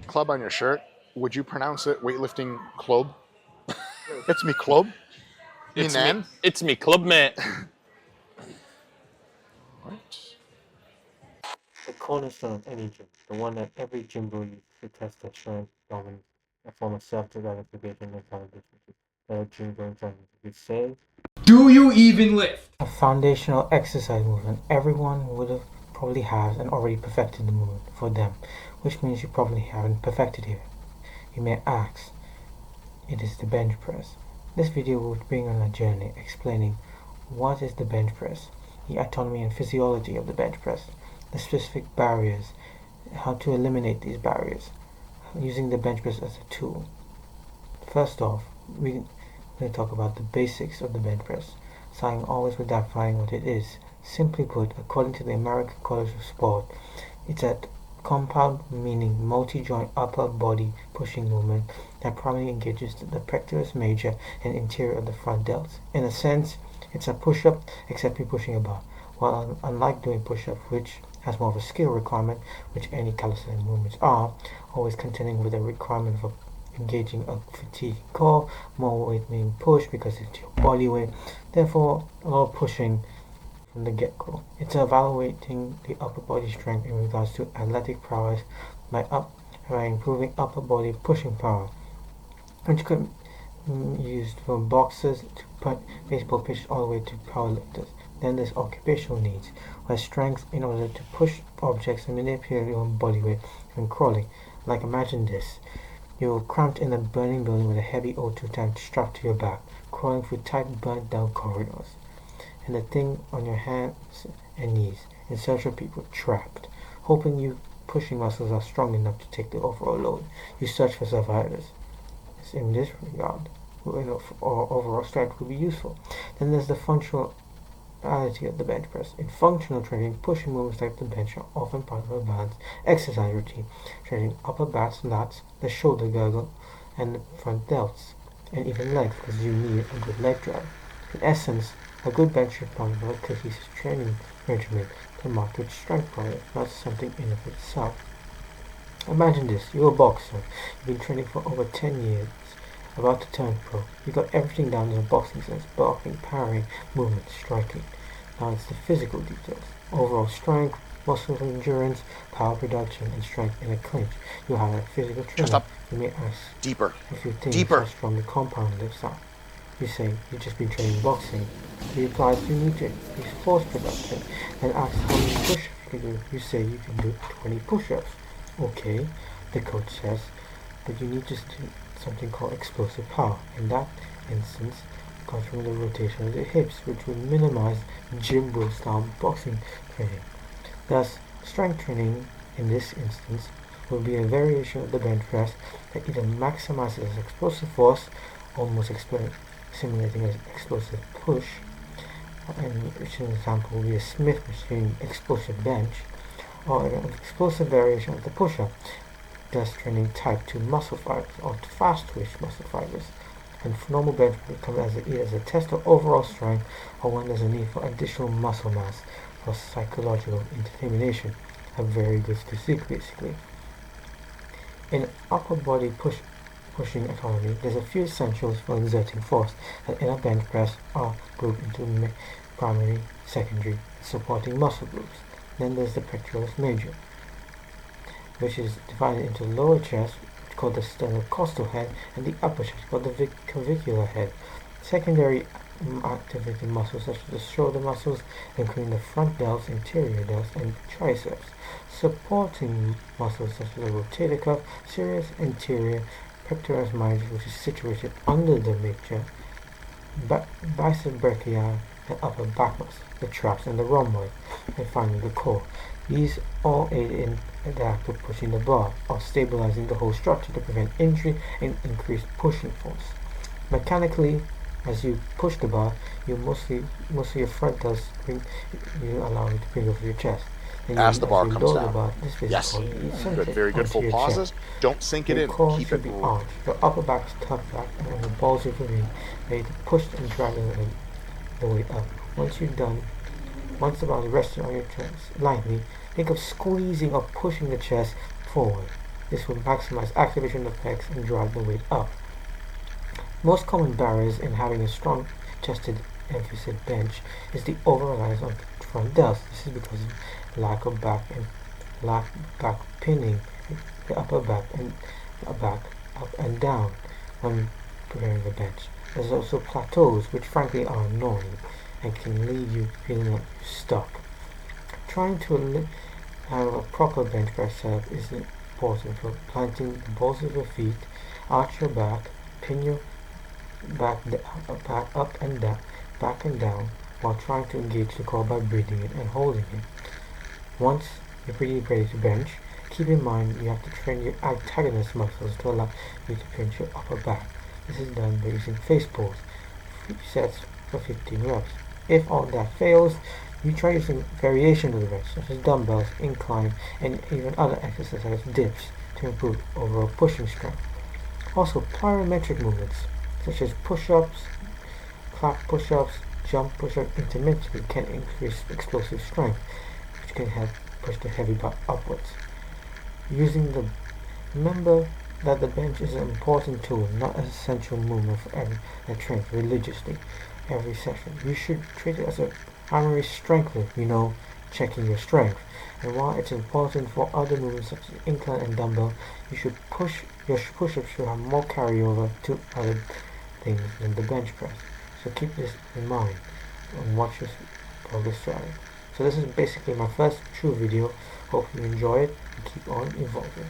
club on your shirt, would you pronounce it weightlifting club? It's me club. It's man. me. It's me, clubmate. Right. The cornerstone of any gym, the one that every gym bro uses to test their strength, dominance, a form of self-development and intelligence. The gym bro would say, do you even lift? A foundational exercise movement. Everyone would have probably has and already perfected the movement for them, which means you probably haven't perfected it. You may ask, it is the bench press. This video will bring on a journey explaining what is the bench press, the anatomy and physiology of the bench press, the specific barriers, how to eliminate these barriers, using the bench press as a tool. First off, we're going to talk about the basics of the bench press, starting always with defining what it is. Simply put, according to the American College of Sport, it's a compound, meaning multi-joint upper body pushing movement that primarily engages the pectoralis major and interior of the front delts. In a sense, it's a push-up, except you're pushing a bar. While unlike doing push-up, which has more of a skill requirement, which any calisthenic movements are, always contending with a requirement for engaging a fatigue core, more weight being pushed because it's your body weight, therefore a lot of pushing from the get-go. It's evaluating the upper body strength in regards to athletic prowess by improving upper body pushing power, which could be used from boxers to baseball pitchers all the way to powerlifters. Then there's occupational needs, where strength in order to push objects and manipulate your own body weight when crawling. Like imagine this. You're cramped in a burning building with a heavy O2 tank strapped to your back, crawling through tight burnt down corridors, and the thing on your hands and knees in search of people trapped, hoping you pushing muscles are strong enough to take the overall load. You search for survivors. In this regard, overall strength would be useful. Then there's the functionality of the bench press. In functional training, pushing movements like the bench are often part of a balanced exercise routine, training upper backs, lats, the shoulder girdle, and the front delts, and even legs, because you need a good leg drive. In essence, a good bench is part of a cohesive training regimen to mark with strength progress, not something in of itself. Imagine this, you're a boxer, you've been training for over 10 years, about to turn pro. You got everything down in a boxing sense: blocking, parrying, movement, striking. Now it's the physical details. Overall strength, muscle endurance, power production, and strength in a clinch. You have a physical trainer. You may ask deeper. If you think how strong the compound lifts are. You say you've just been training boxing. He replies you need to increase force production and asks how many push-ups you can do. You say you can do 20 push-ups. Okay, the coach says, but you need to do something called explosive power. In that instance, comes from the rotation of the hips, which would minimize gym bro style boxing training. Thus, strength training in this instance will be a variation of the bench press that either maximizes explosive force, almost simulating an explosive push, and which an example will be a Smith machine explosive bench, or an explosive variation of the push-up, thus training type 2 muscle fibers or fast twitch muscle fibers. And normal bench becomes either as a test of overall strength or when there's a need for additional muscle mass for psychological intimidation. A very good physique, basically. In upper body pushing autonomy, there's a few essentials for exerting force that in a bench press are grouped into primary, secondary, supporting muscle groups. Then there's the pectoralis major, which is divided into the lower chest, called the sternocostal head, and the upper chest, called the clavicular head. Secondary activating muscles such as the shoulder muscles, including the front delts, interior delts, and triceps. Supporting muscles such as the rotator cuff, serous anterior, pectoralis major, which is situated under the major, bicep brachii, and upper back muscles, the traps and the rhomboid, and finally the core. These all aid in the act of pushing the bar or stabilizing the whole structure to prevent injury and increase pushing force. Mechanically, as you push the bar, you mostly your front delts you allow you to bring over your chest. As the bar comes down. Bar, yes. Good, very good. Full pauses. Chest. Don't sink it your in. Core Keep should it be arched. Your upper back is tucked back, and the balls of your knee ready to push and drag the weight up. Once the bar is resting on your chest lightly, think of squeezing or pushing the chest forward. This will maximize activation effects and drive the weight up. Most common barriers in having a strong chested emphasis bench is the over-reliance on front delts. This is because of lack back pinning the upper back and back up and down when preparing the bench. There's also plateaus, which frankly are annoying and can leave you feeling like you're stuck. Trying to have a proper bench press setup is important for planting the balls of your feet, arch your back, pin your back up and down, back and down, while trying to engage the core by breathing it and holding it. Once you're pretty ready to bench, keep in mind you have to train your antagonist muscles to allow you to pinch your upper back. This is done by using face pulls, 3 sets for 15 reps. If all that fails, you try using variations of the bench, such as dumbbells, incline, and even other exercise dips to improve overall pushing strength. Also, plyometric movements, such as push-ups, clap push-ups, jump push-ups intermittently can increase explosive strength, which can help push the heavy bar upwards. Remember that the bench is an important tool, not an essential movement for everyone that trains religiously every session. You should treat it as a primary strength lift, checking your strength. And while it's important for other movements such as incline and dumbbell, your push-ups should have more carryover to other things than the bench press. So keep this in mind and watch your progress throughout. So this is basically my first true video. Hope you enjoy it and keep on evolving.